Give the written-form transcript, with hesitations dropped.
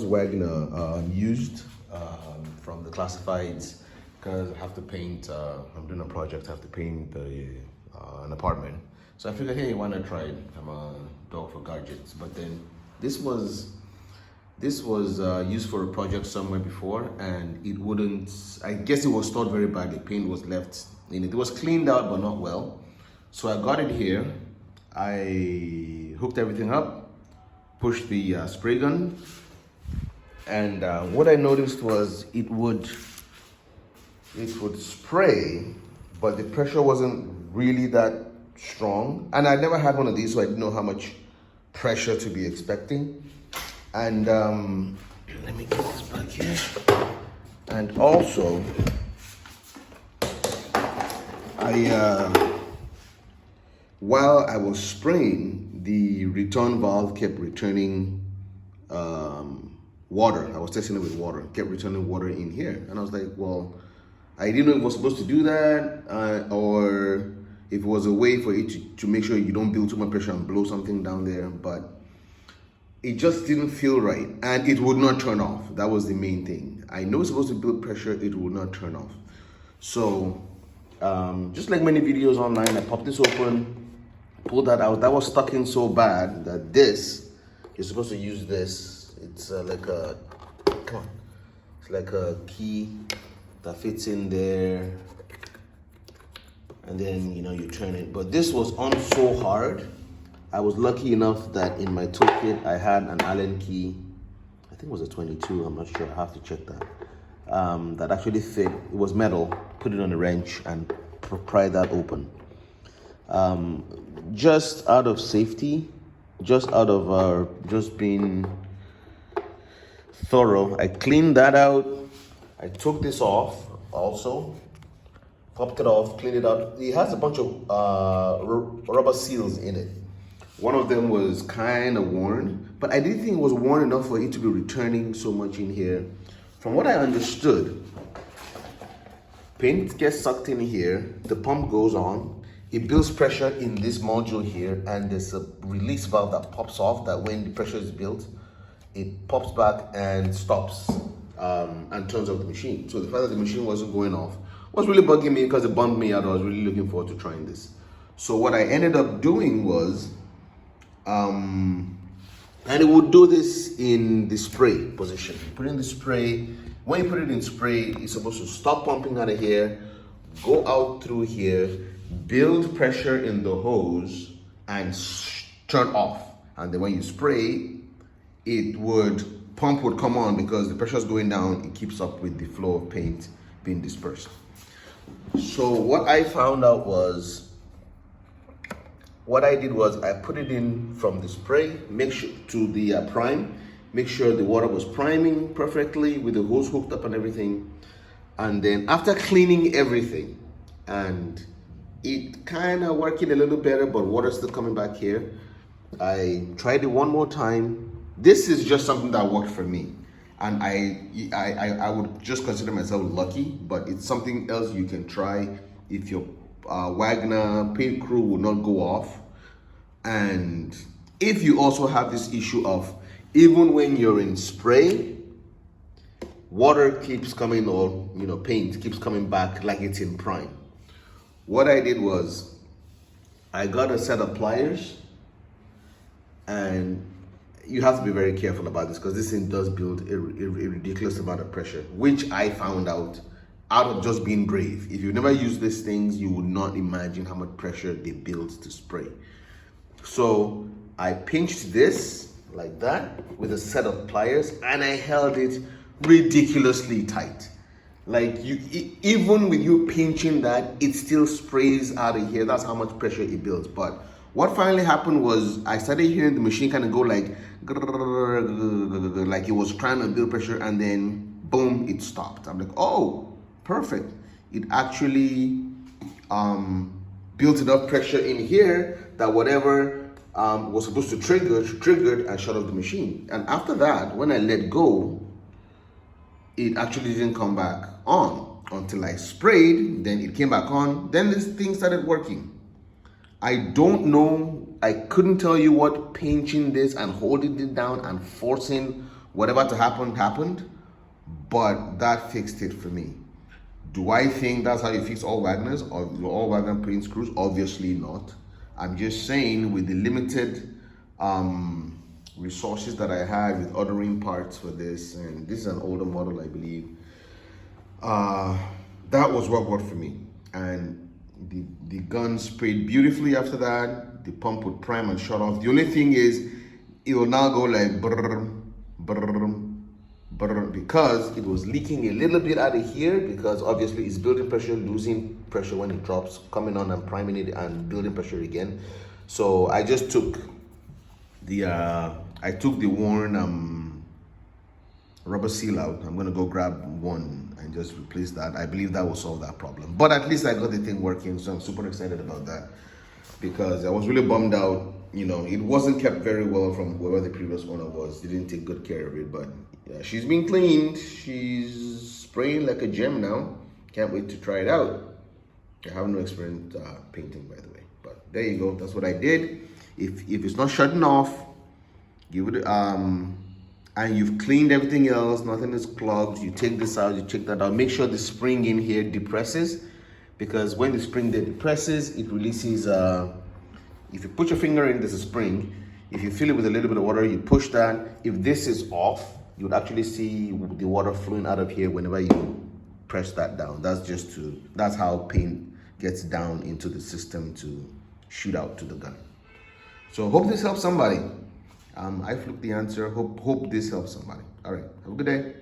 Wagner used from the classifieds because I have to paint. I'm doing a project. I have to paint an apartment. So I figured, hey, why not try it? I'm a dog for gadgets. But then this was used for a project somewhere before, and it wouldn't. I guess it was stored very badly. Paint was left in it. It was cleaned out, but not well. So I got it here. I hooked everything up, pushed the spray gun. And what I noticed was it would spray, but the pressure wasn't really that strong. And I never had one of these, so I didn't know how much pressure to be expecting. And let me get this back here. And also, while I was spraying, the return valve kept returning water. I was testing it with water, kept returning water in here. And I was like, well, I didn't know it was supposed to do that, or if it was a way for it to make sure you don't build too much pressure and blow something down there, but it just didn't feel right. And it would not turn off. That was the main thing. I know it's supposed to build pressure, it would not turn off. So, just like many videos online, I popped this open, pulled that out. That was stuck in so bad that this is supposed to use this. It's like a, come on, it's like a key that fits in there, and then you turn it. But this was on so hard. I was lucky enough that in my toolkit I had an Allen key. I think it was a 22. I'm not sure. I have to check that. That actually fit. It was metal. Put it on a wrench and pry that open. Just out of safety, just out of just being thorough, I cleaned that out. I took this off also, popped it off, cleaned it out. It has a bunch of rubber seals in it. One of them was kind of worn, but I didn't think it was worn enough for it to be returning so much in here. From what I understood, paint gets sucked in here, the pump goes on, it builds pressure in this module here, and there's a release valve that pops off that when the pressure is built, it pops back and stops and turns off the machine. So the fact that the machine wasn't going off was really bugging me because it bummed me out. I was really looking forward to trying this. So what I ended up doing was, and it would do this in the spray position. Put in the spray. When you put it in spray, it's supposed to stop pumping out of here, go out through here, build pressure in the hose, and turn off. And then when you spray, pump would come on because the pressure is going down. It keeps up with the flow of paint being dispersed. So what I found out was, what I did was I put it in from the spray, make sure to the prime, make sure the water was priming perfectly with the hose hooked up and everything. And then after cleaning everything, and it kind of working a little better, but water still coming back here, I tried it one more time. This is just something that worked for me, and I would just consider myself lucky, but it's something else you can try if your Wagner paint crew will not go off. And if you also have this issue of, even when you're in spray, water keeps coming, or paint keeps coming back like it's in prime. What I did was I got a set of pliers, and you have to be very careful about this because this thing does build a ridiculous amount of pressure, which I found out of just being brave. If you never use these things, you would not imagine how much pressure they build to spray. So I pinched this like that with a set of pliers, and I held it ridiculously tight. Like even with you pinching that, it still sprays out of here. That's how much pressure it builds. But what finally happened was I started hearing the machine kind of go like it was trying to build pressure, and then boom, it stopped. I'm like, oh, perfect. It actually built enough pressure in here that whatever was supposed to triggered and shut off the machine. And after that, when I let go, it actually didn't come back on until I sprayed. Then it came back on. Then this thing started working. I don't know, I couldn't tell you what pinching this and holding it down and forcing whatever to happen happened, but that fixed it for me. Do I think that's how you fix all Wagners or all Wagner paint screws? Obviously not. I'm just saying with the limited resources that I had with ordering parts for this, and this is an older model, I believe. That was what worked for me. And the gun sprayed beautifully after that. The pump would prime and shut off. The only thing is, it will now go like brrr, brrr, brrr, because it was leaking a little bit out of here, because obviously it's building pressure, losing pressure when it drops, coming on and priming it and building pressure again. So I just took the worn rubber seal out. I'm gonna go grab one and just replace that. I believe that will solve that problem. But at least I got the thing working, so I'm super excited about that, because I was really bummed out. You know, it wasn't kept very well from whoever the previous owner was. They didn't take good care of it, but yeah, she's been cleaned. She's spraying like a gem now. Can't wait to try it out. I have no experience painting, by the way, but there you go. That's what I did. If it's not shutting off, give it and you've cleaned everything else, nothing is clogged, you take this out, you check that out. Make sure the spring in here depresses, because when the spring there depresses, it releases if you put your finger in, there's a spring. If you fill it with a little bit of water, you push that. If this is off, you would actually see the water flowing out of here whenever you press that down. That's how paint gets down into the system to shoot out to the gun. So hope this helps somebody. I fluked the answer. Hope this helps somebody. All right, have a good day.